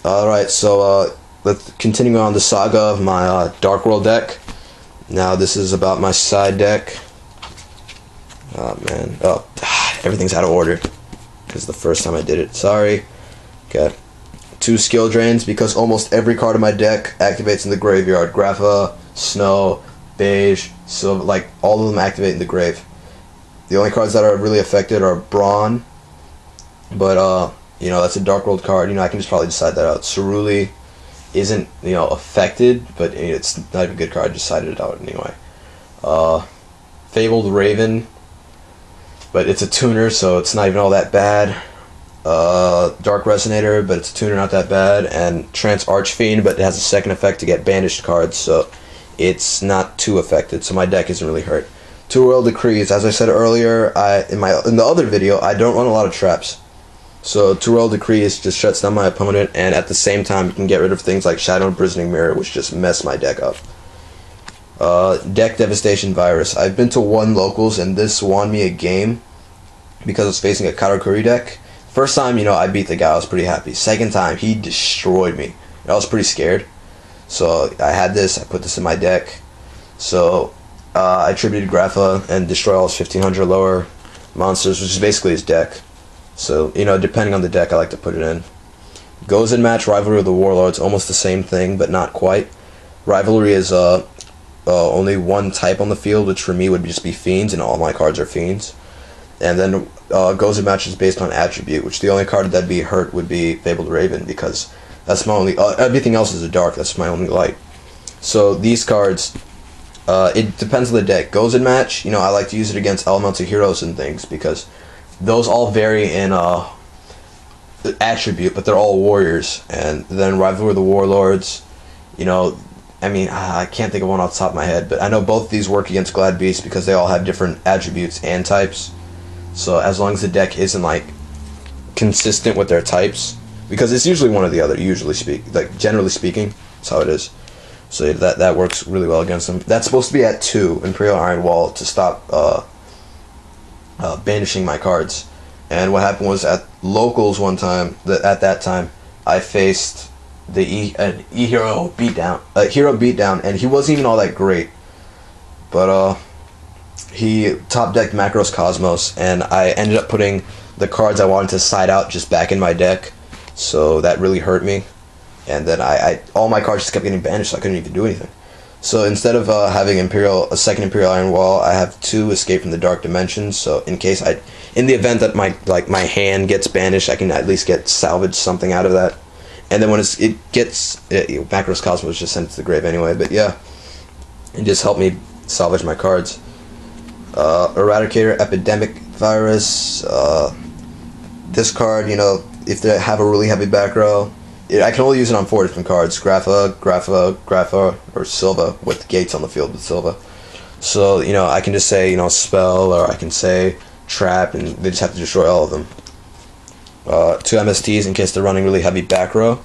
Alright, so let's continue on the saga of my Dark World deck. Now this is about my side deck. Oh man, everything's out of order because the first time I did it. Sorry. Okay. 2 skill drains because almost every card in my deck activates in the graveyard. Grapha, Snow, Beige, Silver, like all of them activate in the grave. The only cards that are really affected are Brawn, but you know, that's a Dark World card. You know, I can just probably decide that out. Ceruli isn't, you know, affected, but it's not even a good card. I decided it out anyway. Fabled Raven, but it's a tuner, so it's not even all that bad. Dark Resonator, but it's a tuner, not that bad. And Trance Archfiend, but it has a second effect to get banished cards, so it's not too affected. So my deck isn't really hurt. Two Royal Decrees, as I said earlier, in the other video, I don't run a lot of traps. So Two Royal Decrees just shuts down my opponent, and at the same time you can get rid of things like Shadow Imprisoning Mirror, which just mess my deck up. Deck Devastation Virus. I've been to 1 locals, and this won me a game because I was facing a Karakuri deck. First time, you know, I beat the guy, I was pretty happy. Second time, he destroyed me. I was pretty scared. So I had this, I put this in my deck. So I attributed Grapha and destroy all his 1500 lower monsters, which is basically his deck. So, you know, depending on the deck, I like to put it in. Gozen Match, Rivalry of the Warlords, almost the same thing, but not quite. Rivalry is only 1 type on the field, which for me would just be Fiends, and all my cards are Fiends. And then Gozen Match is based on attribute, which the only card that'd be hurt would be Fabled Raven, because that's my only... everything else is a dark, that's my only light. So these cards, it depends on the deck. Gozen Match, you know, I like to use it against Elemental Heroes and things, because those all vary in attribute, but they're all warriors. And then Rivalry of the Warlords, you know, I mean, I can't think of one off the top of my head, but I know both of these work against Glad Beast because they all have different attributes and types. So as long as the deck isn't like consistent with their types, because it's usually one or the other, generally speaking, that's how it is. So that works really well against them. That's supposed to be at 2 Imperial Iron Wall to stop banishing my cards. And what happened was at locals one time, at that time, I faced the hero beatdown, and he wasn't even all that great, but he top decked Macros Cosmos, and I ended up putting the cards I wanted to side out just back in my deck, so that really hurt me. And then all my cards just kept getting banished, so I couldn't even do anything. So instead of having a second Imperial Iron Wall, I have 2 Escape from the Dark Dimensions. So in the event that my hand gets banished, I can at least get salvage something out of that. And then when Macros Cosmos just sent it to the grave anyway. But yeah, it just helped me salvage my cards. Eradicator, Epidemic Virus. This card, you know, if they have a really heavy back row, I can only use it on 4 different cards: Grapha, or Silva, with gates on the field with Silva. So, you know, I can just say, you know, Spell, or I can say Trap, and they just have to destroy all of them. 2 MSTs in case they're running really heavy back row.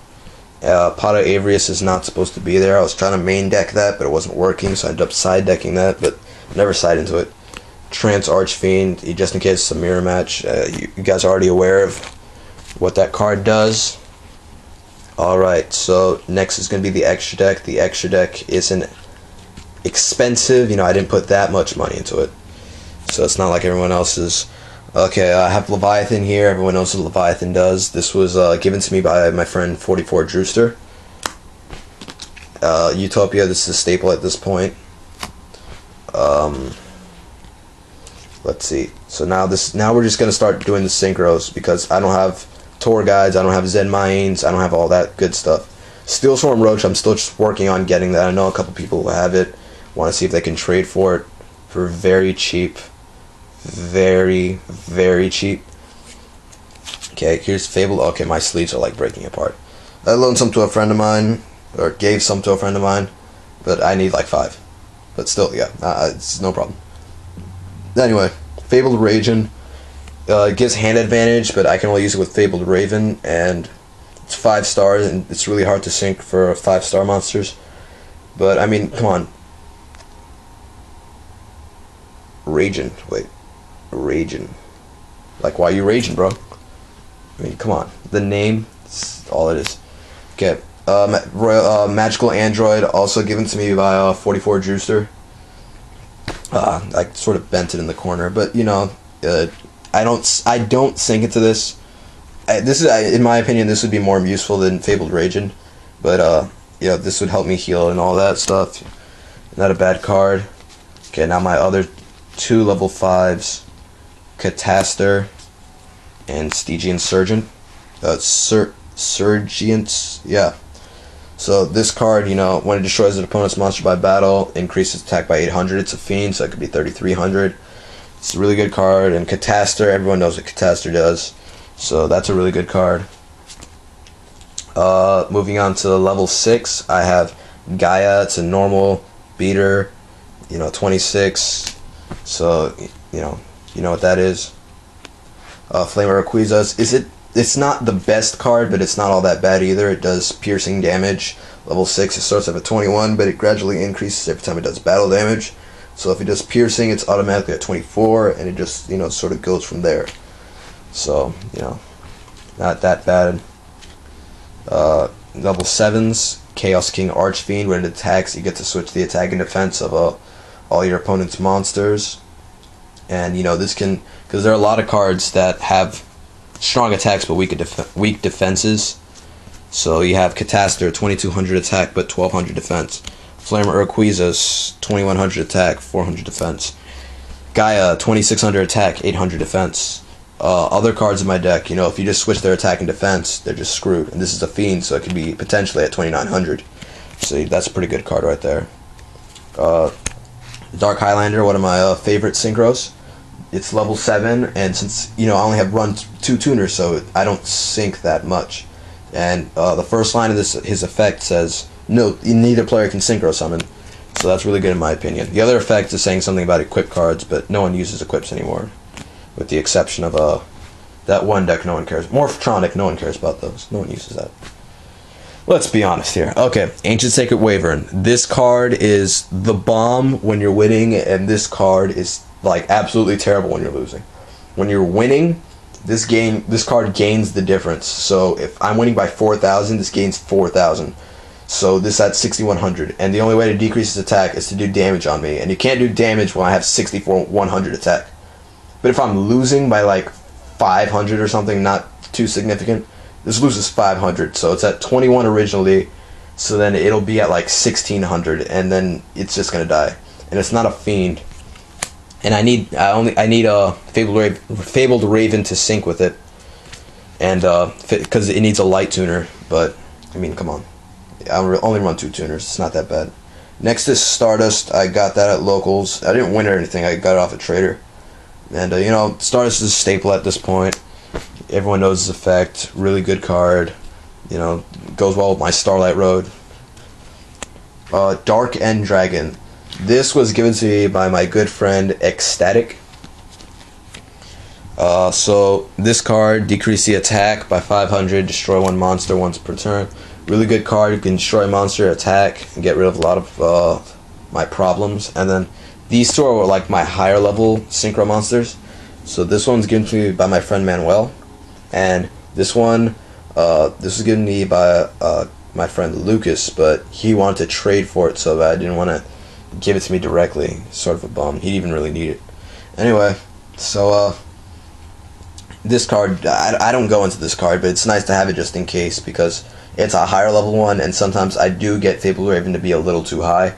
Pot of Avarice is not supposed to be there. I was trying to main deck that, but it wasn't working, so I ended up side decking that, but never side into it. Trance Archfiend, just in case it's a mirror match. You guys are already aware of what that card does. Alright, so next is going to be the extra deck. The extra deck isn't expensive. You know, I didn't put that much money into it, so it's not like everyone else's. Okay, I have Leviathan here. Everyone knows what Leviathan does. This was given to me by my friend 44 Drewster. Utopia, this is a staple at this point. Let's see. So now we're just going to start doing the synchros, because I don't have Tor Guides, I don't have Zen Mines, I don't have all that good stuff. Steel Storm Roach, I'm still just working on getting that. I know a couple people who have it, want to see if they can trade for it for very cheap. Very, very cheap. Okay, here's Fable. Okay, my sleeves are like breaking apart. I loaned some to a friend of mine, or gave some to a friend of mine, but I need like 5. But still, yeah, it's no problem. Anyway, Fabled Raven. It gives hand advantage, but I can only use it with Fabled Raven, and it's 5 stars, and it's really hard to sync for 5-star monsters. But I mean, come on. Raging. Wait. Raging. Like, why are you raging, bro? I mean, come on. The name, that's all it is. Okay. Magical Android, also given to me by 44 Juicer. I sort of bent it in the corner, but you know, I don't sink into this. In my opinion, this would be more useful than Fabled Ragen, but you know, this would help me heal and all that stuff. Not a bad card. Okay, now my other two level 5s, Cataster and Stygian Surgeon. Surgeons, yeah. So this card, you know, when it destroys an opponent's monster by battle, increases attack by 800. It's a fiend, so it could be 3,300. It's a really good card. And Cataster, everyone knows what Cataster does, so that's a really good card. Moving on to level 6, I have Gaia. It's a normal beater, you know, 26. So you know what that is. Flamer Rayquaza. It's not the best card, but it's not all that bad either. It does piercing damage. Level 6, it starts off at 21, but it gradually increases every time it does battle damage. So if it does piercing, it's automatically at 24, and it just, you know, sort of goes from there. So, you know, not that bad. Level 7s, Chaos King Archfiend. When it attacks, you get to switch the attack and defense of all your opponent's monsters. And, you know, this can, because there are a lot of cards that have strong attacks but weak defenses. So you have Cataster, 2200 attack but 1200 defense. Flamer Rayquaza, 2100 attack, 400 defense. Gaia, 2600 attack, 800 defense. Other cards in my deck, you know, if you just switch their attack and defense, they're just screwed. And this is a fiend, so it could be potentially at 2900. So that's a pretty good card right there. Dark Highlander, one of my favorite synchros. It's level 7, and since, you know, I only have run 2 tuners, so I don't sync that much. And the first line of his effect says, no, neither player can synchro summon. So that's really good in my opinion. The other effect is saying something about equip cards, but no one uses equips anymore. With the exception of that one deck no one cares. Morphtronic, no one cares about those. No one uses that. Let's be honest here. Okay, Ancient Sacred Wyvern. This card is the bomb when you're winning, and this card is like absolutely terrible when you're losing. When you're winning, this card gains the difference. So if I'm winning by 4,000, this gains 4,000. So this at 6,100, and the only way to decrease its attack is to do damage on me, and you can't do damage when I have 6,100 attack. But if I'm losing by like 500 or something, not too significant, this loses 500. So it's at 21 originally, so then it'll be at like 1,600, and then it's just gonna die. And it's not a fiend. And I need a Fabled Raven to sync with it, and because it needs a light tuner. But I mean, come on, I only run 2 tuners. It's not that bad. Next is Stardust. I got that at locals. I didn't win or anything. I got it off a trader. And you know, Stardust is a staple at this point. Everyone knows his effect. Really good card. You know, goes well with my Starlight Road. Dark End Dragon. This was given to me by my good friend Ecstatic. So this card, decrease the attack by 500, destroy 1 monster once per turn. Really good card. You can destroy a monster, attack, and get rid of a lot of my problems. And then these 2 are like my higher level synchro monsters. So this one's given to me by my friend Manuel, and this one, this was given to me by my friend Lucas, but he wanted to trade for it, so I didn't want to give it to me directly. Sort of a bum. He didn't even really need it. Anyway, so this card, I don't go into this card, but it's nice to have it just in case, because it's a higher level one, and sometimes I do get Fabled Raven to be a little too high,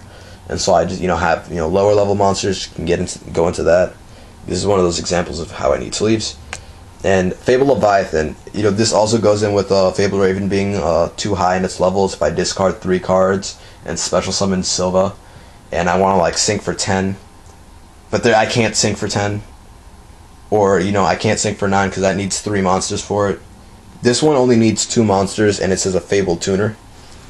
and so I just, you know, have, you know, lower level monsters can go into that. This is one of those examples of how I need sleeves. And Fabled Leviathan, you know, this also goes in with Fabled Raven being too high in its levels. If I discard 3 cards and special summon Silva, and I want to like sync for 10, but I can't sync for 10, or, you know, I can't sync for 9 because that needs 3 monsters for it. This one only needs 2 monsters, and it says a Fabled Tuner,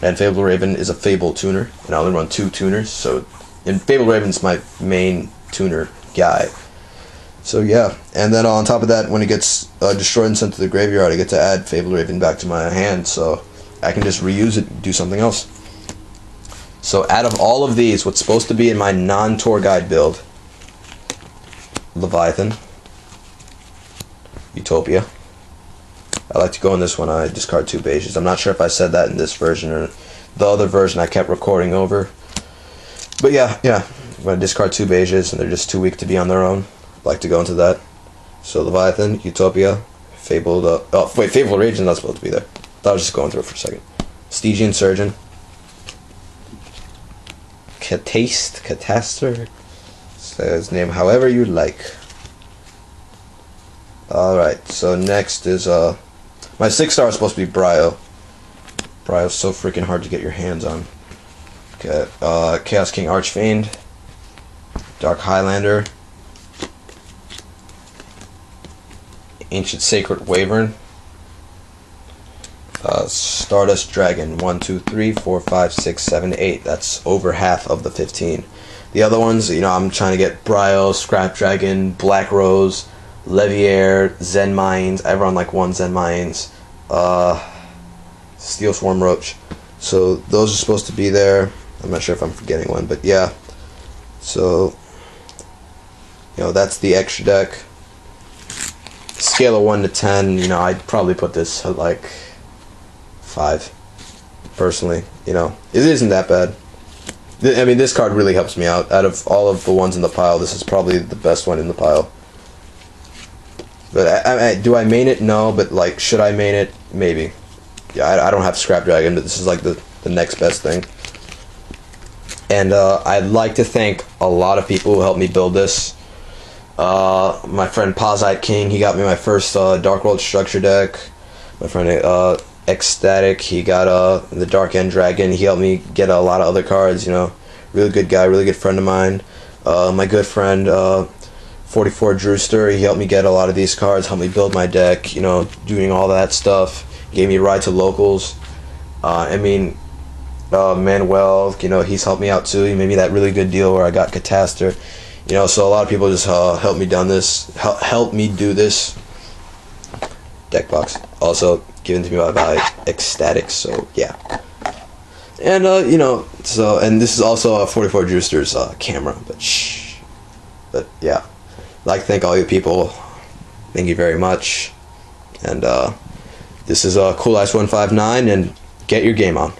and Fabled Raven is a Fabled Tuner, and I only run 2 tuners, so, and Fabled Raven's my main tuner guy. So yeah, and then on top of that, when it gets destroyed and sent to the graveyard, I get to add Fabled Raven back to my hand, so I can just reuse it and do something else. So out of all of these, what's supposed to be in my non-tour guide build, Leviathan, Utopia, I like to go in this one, I discard 2 beiges. I'm not sure if I said that in this version or the other version I kept recording over. But yeah, I'm going to discard 2 beiges, and they're just too weak to be on their own. I like to go into that. So Leviathan, Utopia, Fabled, Fabled Rage is not supposed to be there. Thought I was just going through it for a second. Stygian Surgeon. Catastor. Say his name however you like. Alright, so next is, my 6-star is supposed to be Bryo. Bryo's so freaking hard to get your hands on. Okay, Chaos King Archfiend. Dark Highlander. Ancient Sacred Wyvern. Stardust Dragon. 1, 2, 3, 4, 5, 6, 7, 8. That's over half of the 15. The other ones, you know, I'm trying to get Bryo, Scrap Dragon, Black Rose, Leviair, Zen Mines. I run like 1 Zen Mines. Steel Swarm Roach. So those are supposed to be there. I'm not sure if I'm forgetting one, but yeah. So, you know, that's the extra deck. Scale of 1 to 10, you know, I'd probably put this at like 5, personally. You know, it isn't that bad. I mean, this card really helps me out. Out of all of the ones in the pile, this is probably the best one in the pile. But do I main it? No, but like, should I main it? Maybe. Yeah, I don't have Scrap Dragon, but this is like the next best thing. And I'd like to thank a lot of people who helped me build this. My friend Pazite King, he got me my first Dark World Structure deck. My friend Ecstatic, he got the Dark End Dragon. He helped me get a lot of other cards, you know. Really good guy, really good friend of mine. My good friend 44 Drewster, he helped me get a lot of these cards, helped me build my deck, you know, doing all that stuff. Gave me a ride to locals. I mean, Manuel, you know, he's helped me out too. He made me that really good deal where I got Catastor. You know, so a lot of people just helped me help me do this. Deck box, also given to me by Ecstatic. So yeah, and you know, so, and this is also 44 Drewster's camera, but yeah, I'd like to thank all you people. Thank you very much, and this is Cool Ice 159, and get your game on.